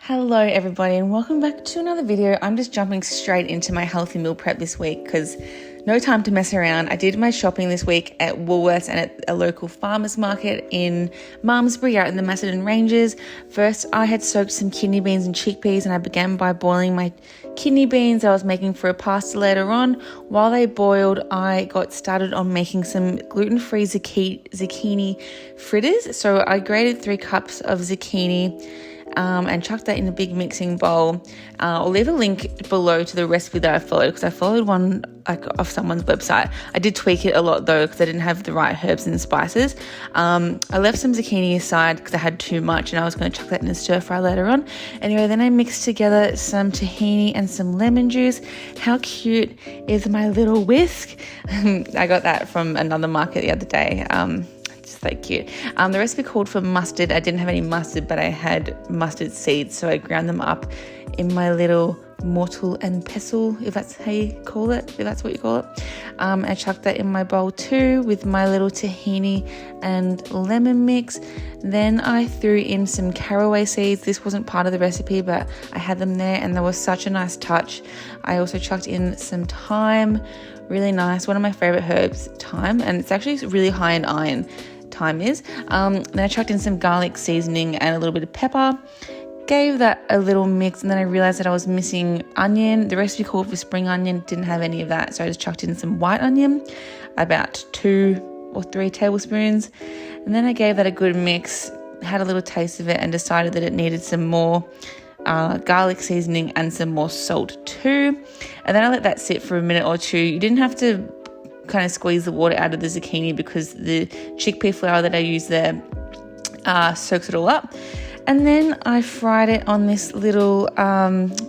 Hello everybody and welcome back to another video. I'm just jumping straight into my healthy meal prep this week because no time to mess around. I did my shopping this week at Woolworths and at a local farmers market in Malmesbury out in the Macedon Ranges. First I had soaked some kidney beans and chickpeas and I began by boiling my kidney beans I was making for a pasta later on. While they boiled, I got started on making some gluten-free zucchini fritters. So I grated 3 cups of zucchini and chucked that in a big mixing bowl. I'll leave a link below to the recipe that I followed because I followed one off someone's website. I did tweak it a lot though because I didn't have the right herbs and spices. I left some zucchini aside because I had too much and I was going to chuck that in a stir fry later on. Anyway, then I mixed together some tahini and some lemon juice. How cute is my little whisk? I got that from another market the other day. So cute. The recipe called for mustard. I didn't have any mustard, but I had mustard seeds, so I ground them up in my little mortar and pestle, if that's how you call it, if that's what you call it. I chucked that in my bowl too with my little tahini and lemon mix. Then I threw in some caraway seeds. This wasn't part of the recipe, but I had them there and they were such a nice touch. I also chucked in some thyme, really nice. One of my favorite herbs, thyme, and it's actually really high in iron. Thyme is. Then I chucked in some garlic seasoning and a little bit of pepper. Gave that a little mix and then I realized that I was missing onion. The recipe called for spring onion, didn't have any of that, so I just chucked in some white onion, about 2 or 3 tablespoons, and then I gave that a good mix, had a little taste of it and decided that it needed some more garlic seasoning and some more salt too. And then I let that sit for a minute or two. You didn't have to kind of squeeze the water out of the zucchini because the chickpea flour that I use there soaks it all up. And then I fried it on this little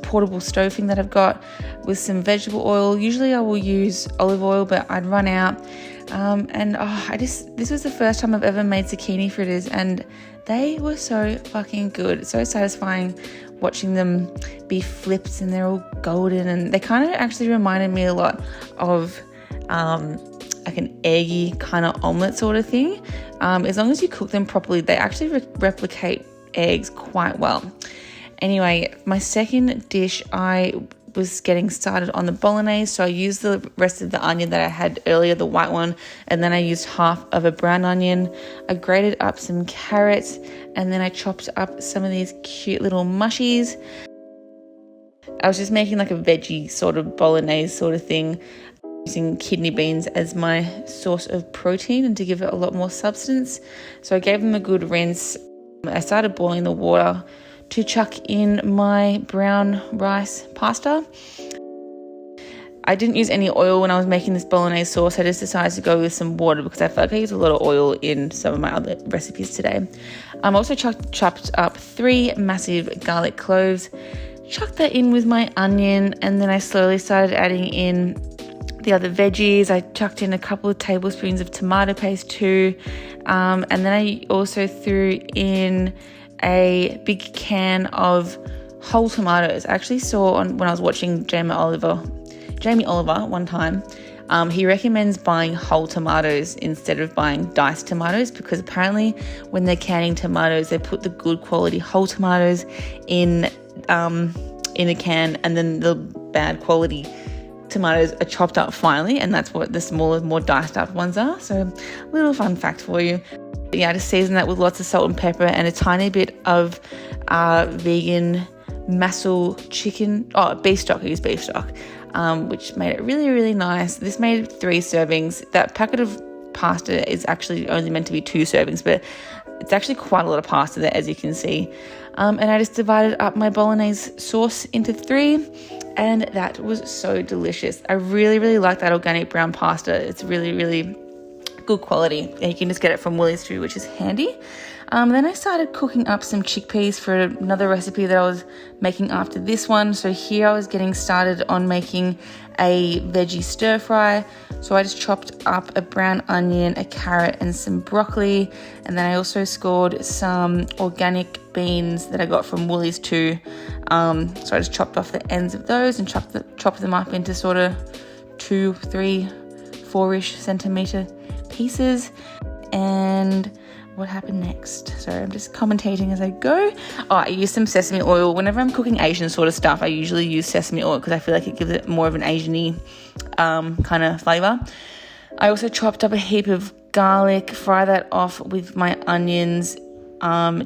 portable stove thing that I've got with some vegetable oil. Usually I will use olive oil, but I'd run out. This was the first time I've ever made zucchini fritters and they were so fucking good. So satisfying watching them be flipped and they're all golden, and they kind of actually reminded me a lot of like an eggy kind of omelette sort of thing. As long as you cook them properly, they actually replicate eggs quite well. Anyway, my second dish, I was getting started on the bolognese, so I used the rest of the onion that I had earlier, the white one, and then I used half of a brown onion. I grated up some carrots and then I chopped up some of these cute little mushies. I was just making like a veggie sort of bolognese sort of thing, using kidney beans as my source of protein and to give it a lot more substance. So I gave them a good rinse. I started boiling the water to chuck in my brown rice pasta. I didn't use any oil when I was making this bolognese sauce. I just decided to go with some water because I felt like I used a lot of oil in some of my other recipes today. I also chopped up 3 massive garlic cloves, chucked that in with my onion, and then I slowly started adding in the other veggies. I chucked in a couple of tablespoons of tomato paste too, and then I also threw in a big can of whole tomatoes. I actually saw when I was watching Jamie Oliver one time, he recommends buying whole tomatoes instead of buying diced tomatoes because apparently when they're canning tomatoes they put the good quality whole tomatoes in a can, and then the bad quality tomatoes are chopped up finely, and that's what the smaller, more diced up ones are. So a little fun fact for you. But yeah, I just seasoned that with lots of salt and pepper and a tiny bit of vegan muscle chicken, beef stock. I use beef stock, which made it really, really nice. This made 3 servings. That packet of pasta is actually only meant to be 2 servings, but it's actually quite a lot of pasta there, as you can see. And I just divided up my bolognese sauce into 3, and that was so delicious. I really, really like that organic brown pasta. It's really, really good quality, and you can just get it from Woolies too, which is handy. Then I started cooking up some chickpeas for another recipe that I was making after this one. So here I was getting started on making a veggie stir fry. So I just chopped up a brown onion, a carrot and some broccoli, and then I also scored some organic beans that I got from Woolies too. So I just chopped off the ends of those and chopped them up into sort of 2, 3, 4-ish centimeter pieces. And what happened next. So I'm just commentating as I go. Oh, I use some sesame oil. Whenever I'm cooking Asian sort of stuff, I usually use sesame oil because I feel like it gives it more of an Asian-y kind of flavour. I also chopped up a heap of garlic, fry that off with my onions,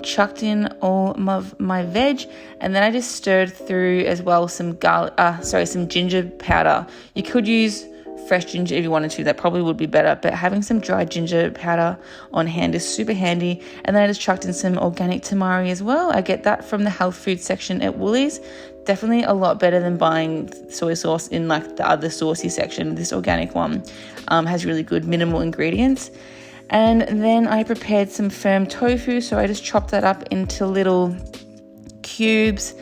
chucked in all of my veg, and then I just stirred through as well some some ginger powder. You could use fresh ginger if you wanted to, that probably would be better, but having some dried ginger powder on hand is super handy. And then I just chucked in some organic tamari as well. I get that from the health food section at Woolies. Definitely a lot better than buying soy sauce in like the other saucy section. This organic one has really good minimal ingredients. And then I prepared some firm tofu, so I just chopped that up into little cubes.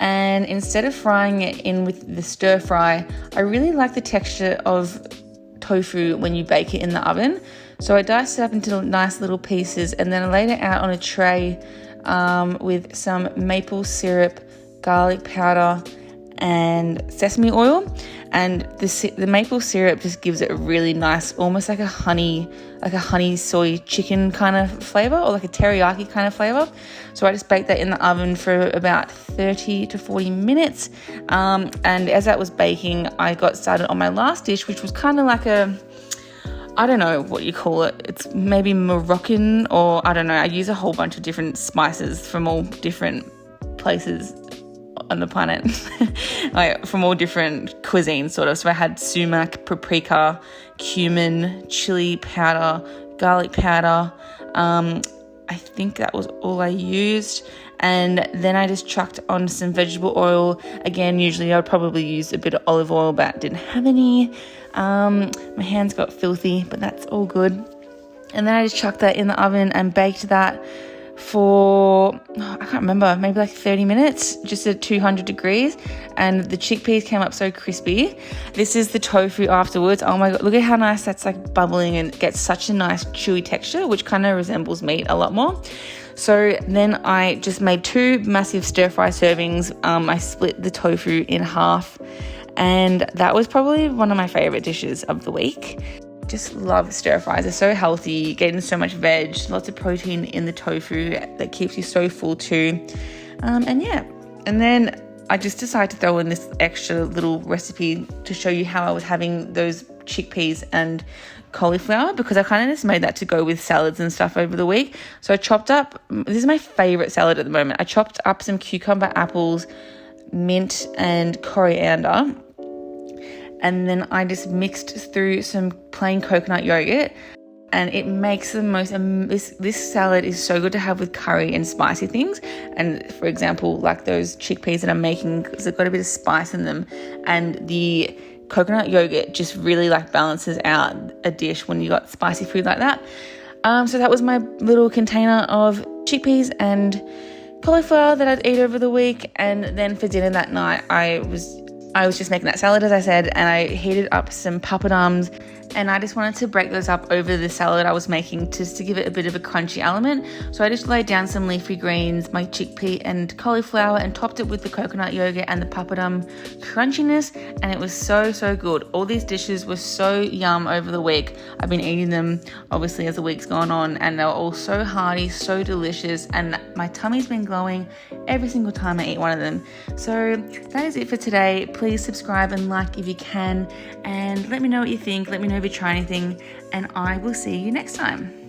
And instead of frying it in with the stir fry, I really like the texture of tofu when you bake it in the oven. So I diced it up into nice little pieces, and then I laid it out on a tray with some maple syrup, garlic powder, and sesame oil. And the maple syrup just gives it a really nice, almost like a honey soy chicken kind of flavor, or like a teriyaki kind of flavor. So I just baked that in the oven for about 30 to 40 minutes. And as that was baking, I got started on my last dish, which was kind of like I don't know what you call it. It's maybe Moroccan, or I don't know. I use a whole bunch of different spices from all different places on the planet, like from all different cuisines sort of. So I had sumac, paprika, cumin, chili powder, garlic powder. I think that was all I used. And then I just chucked on some vegetable oil. Again, usually I would probably use a bit of olive oil, but didn't have any. My hands got filthy, but that's all good. And then I just chucked that in the oven and baked that for, I can't remember, maybe like 30 minutes, just at 200 degrees. And the chickpeas came up so crispy. This is the tofu afterwards. Oh my God, look at how nice that's like bubbling, and gets such a nice chewy texture, which kind of resembles meat a lot more. So then I just made 2 massive stir fry servings. I split the tofu in half, and that was probably one of my favorite dishes of the week. Just love stir fries. They're so healthy, getting so much veg, lots of protein in the tofu that keeps you so full too. And then I just decided to throw in this extra little recipe to show you how I was having those chickpeas and cauliflower, because I kind of just made that to go with salads and stuff over the week. So I chopped up, this is my favorite salad at the moment. I chopped up some cucumber, apples, mint and coriander. And then I just mixed through some plain coconut yogurt, and it makes the most, this salad is so good to have with curry and spicy things. And for example, like those chickpeas that I'm making, because they've got a bit of spice in them, and the coconut yogurt just really like balances out a dish when you got spicy food like that. So that was my little container of chickpeas and cauliflower that I'd eat over the week. And then for dinner that night, I was just making that salad, as I said, and I heated up some papadums, and I just wanted to break those up over the salad I was making just to give it a bit of a crunchy element. So I just laid down some leafy greens, my chickpea and cauliflower, and topped it with the coconut yogurt and the papadum crunchiness, and it was so, so good. All these dishes were so yum over the week. I've been eating them, obviously, as the week's gone on, and they were all so hearty, so delicious, and my tummy's been glowing every single time I eat one of them. So that is it for today. Please subscribe and like if you can, and let me know what you think. Let me know if you try anything, and I will see you next time.